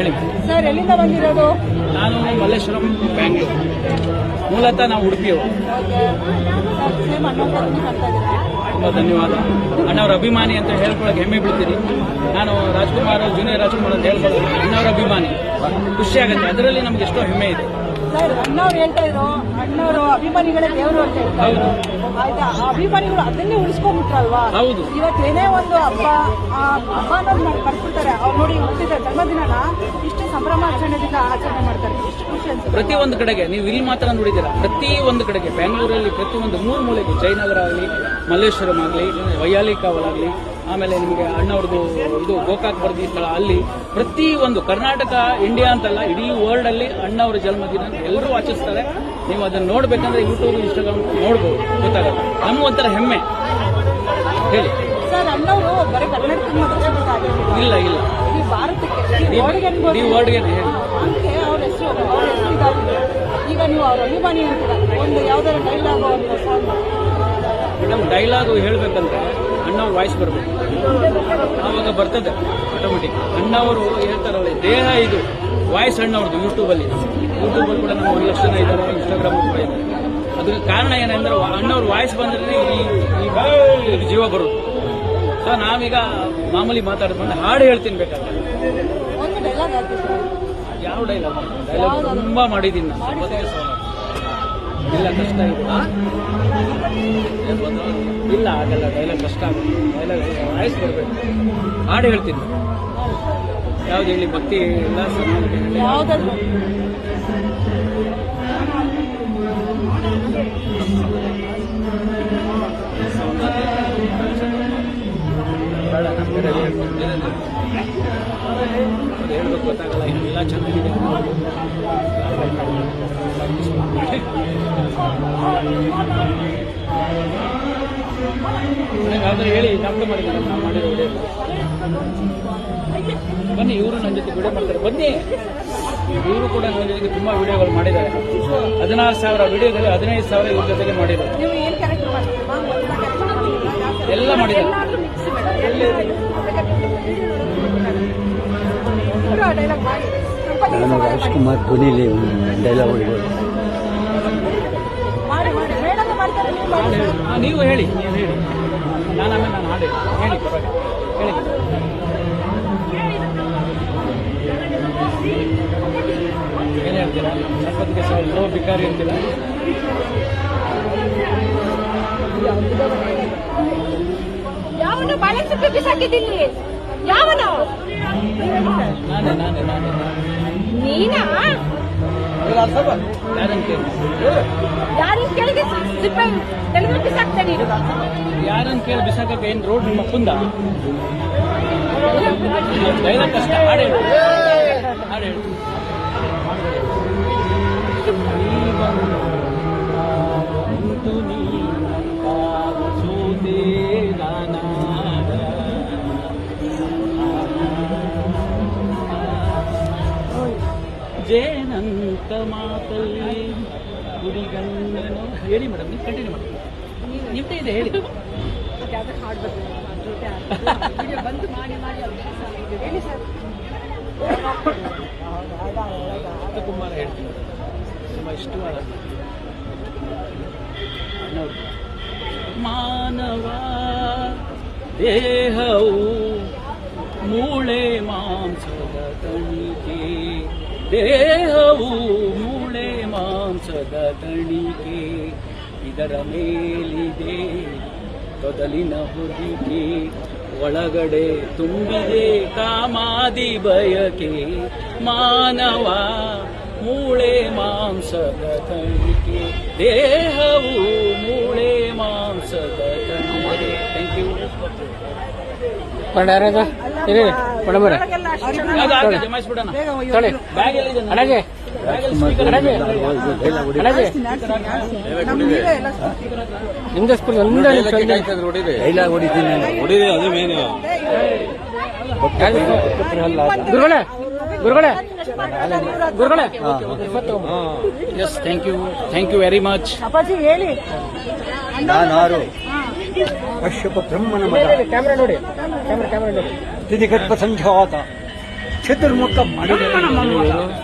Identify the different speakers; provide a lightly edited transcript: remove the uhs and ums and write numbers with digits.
Speaker 1: ಹೇಳಿ
Speaker 2: ಸರ್, ಎಲ್ಲಿಂದ ಬಂದಿರೋದು?
Speaker 1: ನಾನು ಮಲ್ಲೇಶ್ವರಂ, ಬ್ಯಾಂಗ್ಳೂರು. ಮೂಲತಃ ನಾವು ಉಡುಪಿಯವರು. ತುಂಬ ಧನ್ಯವಾದ. ಅಣ್ಣವ್ರ ಅಭಿಮಾನಿ ಅಂತ ಹೇಳ್ಕೊಳಕ್ಕೆ ಹೆಮ್ಮೆ ಬೀಳ್ತೀನಿ. ನಾನು ರಾಜ್ಕುಮಾರ್, ಜೂನಿಯರ್ ರಾಜ್ಕುಮಾರ್ ಅಂತ ಹೇಳ್ಕೊಳ್ಳೋದು ಅಣ್ಣವ್ರ ಅಭಿಮಾನಿ. ಖುಷಿ ಆಗುತ್ತೆ, ಅದರಲ್ಲಿ ನಮ್ಗೆ ಎಷ್ಟೋ ಹೆಮ್ಮೆ ಇದೆ.
Speaker 2: ಸರ್, ಅಣ್ಣವ್ರು ಹೇಳ್ತಾ ಇದ್ರು, ಅಣ್ಣವರು ಅಭಿಮಾನಿಗಳೇ ದೇವರು ಅಂತ ಹೇಳ್ತಾ ಇದ್ರು. ಆಯ್ತಾ, ಅಭಿಮಾನಿಗಳು ಅದನ್ನೇ ಉಳಿಸ್ಕೊಂಡ್ಬಿಟ್ರಲ್ವಾ?
Speaker 1: ಹೌದು.
Speaker 2: ಇವತ್ತೇನೇ ಒಂದು ಹಬ್ಬ ಅನ್ನೋದು ಬರ್ಬಿಡ್ತಾರೆ. ಅವ್ರು ನೋಡಿ ಹುಟ್ಟಿದ ಜನ್ಮದಿನನ ಇಷ್ಟು ಸಂಭ್ರಮಾಚರಣೆದಿಂದ ಆಚರಣೆ ಮಾಡ್ತಾರೆ. ಇಷ್ಟು ಖುಷಿ ಅನ್ಸುತ್ತೆ.
Speaker 1: ಪ್ರತಿ ಒಂದು ಕಡೆಗೆ ನೀವು ಇಲ್ಲಿ ಮಾತ್ರ ನೋಡಿದ್ದೀರಾ, ಪ್ರತಿ ಒಂದು ಕಡೆಗೆ ಬ್ಯಾಂಗ್ಳೂರಲ್ಲಿ ಪ್ರತಿಯೊಂದು 3 ಮೂಲೆಗೆ, ಜಯನಗರ ಆಗಲಿ, ಮಲ್ಲೇಶ್ವರಂ ಆಗಲಿ, ವೈಯಾಲಿ ಕಾವಲ್ ಆಗಲಿ, ಆಮೇಲೆ ನಿಮಗೆ ಅಣ್ಣವ್ರದ್ದು ಇದು ಗೋಕಾಕ್ ಬರ್ದಿ ಸ್ಥಳ, ಅಲ್ಲಿ ಪ್ರತಿ ಒಂದು ಕರ್ನಾಟಕ, ಇಂಡಿಯಾ ಅಂತಲ್ಲ ಇಡೀ ವರ್ಲ್ಡ್ ಅಲ್ಲಿ ಅಣ್ಣವ್ರ ಜನ್ಮದಿನ ಎಲ್ಲರೂ ಆಚರಿಸ್ತಾರೆ. ನೀವು ಅದನ್ನು ನೋಡ್ಬೇಕಂದ್ರೆ ಯೂಟ್ಯೂಬ್, ಇನ್ಸ್ಟಾಗ್ರಾಮ್ ನೋಡ್ಬೋದು, ಗೊತ್ತಾಗಲ್ಲ. ನಮಗೊಂಥರ ಹೆಮ್ಮೆ. ಹೇಳಿ
Speaker 2: ಸರ್, ಅಣ್ಣವರು ಬರೀ ಕರ್ನಾಟಕದ
Speaker 1: ಇಲ್ಲ ಇಲ್ಲ
Speaker 2: ಈ ಭಾರತಕ್ಕೆ
Speaker 1: ಈ ವರ್ಡ್ಗೆ ಹೇಳಿ.
Speaker 2: ಹಂಗೆ ಅವ್ರ ಹೆಸರು ಇದಾಗಿದೆ. ಈಗ ನೀವು ಅವ್ರ ಅಭಿಮಾನಿ ಅಂತೀರ, ಒಂದು ಯಾವ್ದಾರ ಡೈಲಾಗ್ ಒಂದು ಸಾಂಗ್.
Speaker 1: ಮೇಡಮ್, ಡೈಲಾಗು ಹೇಳ್ಬೇಕಂದ್ರೆ ಅಣ್ಣವ್ರ ವಾಯ್ಸ್ ಬರಬೇಕು, ಆವಾಗ ಬರ್ತದೆ ಆಟೋಮೆಟಿಕ್. ಅಣ್ಣವರು ಹೇಳ್ತಾರಲ್ಲ, ದೇಹ ಇದು ವಾಯ್ಸ್ ಅಣ್ಣವ್ರದ್ದು. ಯೂಟ್ಯೂಬಲ್ಲಿ ಕೂಡ ನಮ್ಮ 1 ಲಕ್ಷ ಜನ ಇದ್ದಾರೆ, ಇನ್ಸ್ಟಾಗ್ರಾಮ್ ಕೂಡ ಇದ್ದಾರೆ. ಅದಕ್ಕೆ ಕಾರಣ ಏನಂದ್ರೆ ಅಣ್ಣವ್ರ ವಾಯ್ಸ್ ಬಂದ್ರೆ ಈ ಜೀವ ಬರುತ್ತೆ. ಸೊ ನಾವೀಗ ಮಾಮೂಲಿ ಮಾತಾಡಿದ್ರೆ ಹಾಡು ಹೇಳ್ತೀನಿ ಬೇಕಾದ್ರೆ.
Speaker 2: ಒಂದು ಡೈಲಾಗ್
Speaker 1: ಯಾವ ಡೈಲಾಗ್ ತುಂಬಾ ಮಾಡಿದ್ದೀನಿ ನಾನು. ಇಲ್ಲ, ಕಷ್ಟ ಇದೆ. ಇಲ್ಲ, ಆಗಲ್ಲ. ಡೈಲಾಗ್ ಕಷ್ಟ ಆಗುತ್ತೆ. ಡೈಲಾಗ್ ವಾಯ್ಸ್ ಬರಬೇಕು. ಹಾಡು ಹೇಳ್ತೀನಿ. ಯಾವ್ದು ಹೇಳಿ? ಭಕ್ತಿ ಇಲ್ಲ,
Speaker 2: ಯಾವ್ದಾದ್ರು
Speaker 1: ಹೇಳ್ಬೇಕು, ಗೊತ್ತಾಗಲ್ಲ. ಎಲ್ಲ ಚೆನ್ನಾಗಿದೆ. ಯಾವ್ದಾರು ಹೇಳಿ, ಜ್ಞಾಪಕ ಮಾಡಿದ್ದಾರೆ ನಾವು ಮಾಡಿರೋ ವಿಡಿಯೋ. ಬನ್ನಿ, ಇವರು ನನ್ನ ಜೊತೆ ವಿಡಿಯೋ ಮಾಡ್ತಾರೆ. ಬನ್ನಿ, ಇವರು ಕೂಡ ನನ್ನ ಜೊತೆಗೆ ತುಂಬಾ ವಿಡಿಯೋಗಳು ಮಾಡಿದ್ದಾರೆ. 16,000 ವಿಡಿಯೋದಲ್ಲಿ 15,000 ಇವ್ರ ಜೊತೆಗೆ ಮಾಡಿದ್ದಾರೆ. ಎಲ್ಲ ಮಾಡಿದ್ದಾರೆ.
Speaker 3: ನಾನು ರಾಜ್ಕುಮಾರ್ ಧ್ವನಿಲಿ ಡೈಲಾಗ್ ಹೊಡಿಬೋದು.
Speaker 1: ನೀವು ಹೇಳಿ, ನೀವು ಹೇಳಿ. ನಾನು ಆಮೇಲೆ ನಾನು ಹಾಡು ಹೇಳಿ. ಹೇಳಿ. ಏನು ಹೇಳ್ತೀರಾ? ಸಂಪತ್ತಿಗೆ ಲೋ ಬಿಕಾರಿ ಅಂತೀರಾ?
Speaker 4: ಯಾವನು ಬಾಳೆಸೊಪ್ಪು ಬಿಸಾಕಿದ್ದೀನಿ? ಯಾವನು?
Speaker 1: ನಾನೇ
Speaker 4: ನೀನಾ? ಯಾರನ್ನ ಕೇಳಿಗೆ ಸಿಪ್ಪೆ ತೆಗೆದು ಬಿಸಾಕ್ತಾ ನೀನು?
Speaker 1: ಯಾರನ್ನು ಕೇಳಿ ಬಿಸಾಕಕ್ಕೆ? ಏನು ರೋಡ್ ನಿಮ್ಮ ಅಪ್ಪಂದ? ಡೈಲಾಗ್ ಕಷ್ಟ. ಹಾಡು ಹೇಳಿ. ಜೇನಂತ ಮಾತಲ್ಲಿ ಗುರಿಗಣ್ಣನು. ಹೇಳಿ ಮೇಡಮ್, ನೀವು ಕಂಟಿನ್ಯೂ ಮಾಡಿ. ನಿಮ್ದೇ ಇದೆ, ಹೇಳಿ.
Speaker 2: ಬಂದು ಮಾಡಿ ಹೇಳಿ ಸರ್.
Speaker 1: ಕುಮಾರ ಹೇಳ್ತೀನಿ, ತುಂಬ ಇಷ್ಟವಾದ ಮಾನವ ದೇಹವು ಮೂಳೆ ಮಾಂಸದ ತಣಿಕೆ. ದೇಹವು ಮೂಳೆ ಮಾಂಸದ ತಣಿಕೆ, ಇದರ ಮೇಲಿದೆ ತೊದಲಿನ ಹೊದಿಕೆ. ಒಳಗಡೆ ತುಂಬಿದೆ ಕಾಮಾದಿ ಬಯಕೆ. ಮಾನವ ಮೂಳೆ ಮಾಂಸದ ತಣಿಕೆ, ದೇಹವು ಮೂಳೆ ಮಾಂಸದ ತಣಿಕೆ. Thank you. ಜಮಾಯಿಸ್ಬಿಡೋಣ. ಬ್ಯಾಗ್ ಎಲ್ಲಿದೆ?
Speaker 3: ನಿಮ್ದು ಡೈಲಾಗ್ ಹೊಡಿತೀನಿ. ಅದು ಮೇನು
Speaker 1: ಗುರುಗಳೇ. Yes, thank you very much.
Speaker 2: ಅಪ್ಪಾಜಿ ಹೇಳಿ.
Speaker 3: ನಾನಾರು ಕಶ್ಯಪ ಬ್ರಹ್ಮನ ಮಗ, ತಿಥಿಗರ್ಭ ಸಂಜಾತ ಚತುರ್ಮುಖ
Speaker 1: ನಮ್ಮ ಮಗ.